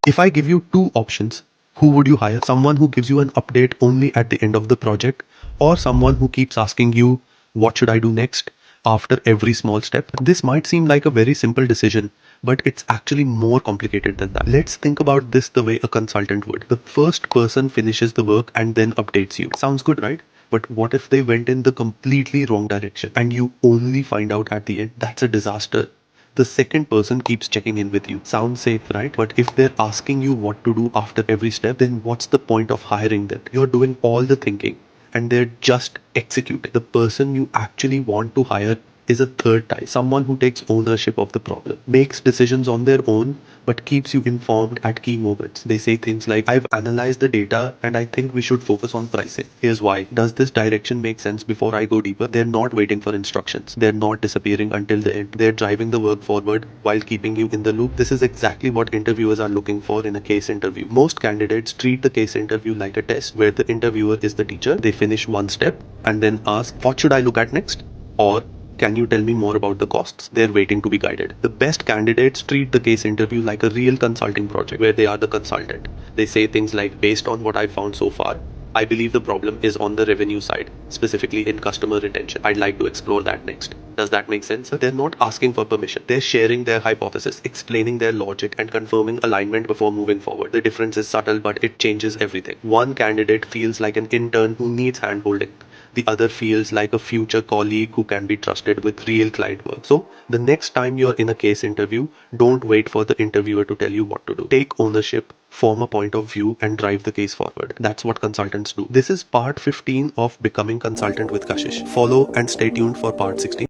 If I give you two options, who would you hire? Someone who gives you an update only at the end of the project, or someone who keeps asking you, what should I do next? After every small step? This might seem like a very simple decision, but it's actually more complicated than that. Let's think about this the way a consultant would. The first person finishes the work and then updates you. Sounds good, right? But what if they went in the completely wrong direction and you only find out at the end? That's a disaster. The second person keeps checking in with you. Sounds safe, right? But if they're asking you what to do after every step, then what's the point of hiring them? You're doing all the thinking and they're just executing. The person you actually want to hire is a third type, someone who takes ownership of the problem, makes decisions on their own, but keeps you informed at key moments. They say things like, I've analyzed the data and I think we should focus on pricing. Here's why. Does this direction make sense before I go deeper? They're not waiting for instructions. They're not disappearing until the end. They're driving the work forward while keeping you in the loop. This is exactly what interviewers are looking for in a case interview. Most candidates treat the case interview like a test where the interviewer is the teacher. They finish one step and then ask, what should I look at next? Or can you tell me more about the costs? They're waiting to be guided. The best candidates treat the case interview like a real consulting project where they are the consultant. They say things like, based on what I found so far, I believe the problem is on the revenue side, specifically in customer retention. I'd like to explore that next. Does that make sense? They're not asking for permission. They're sharing their hypothesis, explaining their logic, and confirming alignment before moving forward. The difference is subtle, but it changes everything. One candidate feels like an intern who needs handholding. The other feels like a future colleague who can be trusted with real client work. So, the next time you're in a case interview, don't wait for the interviewer to tell you what to do. Take ownership, form a point of view, and drive the case forward. That's what consultants do. This is part 15 of Becoming Consultant with Kashish. Follow and stay tuned for part 16.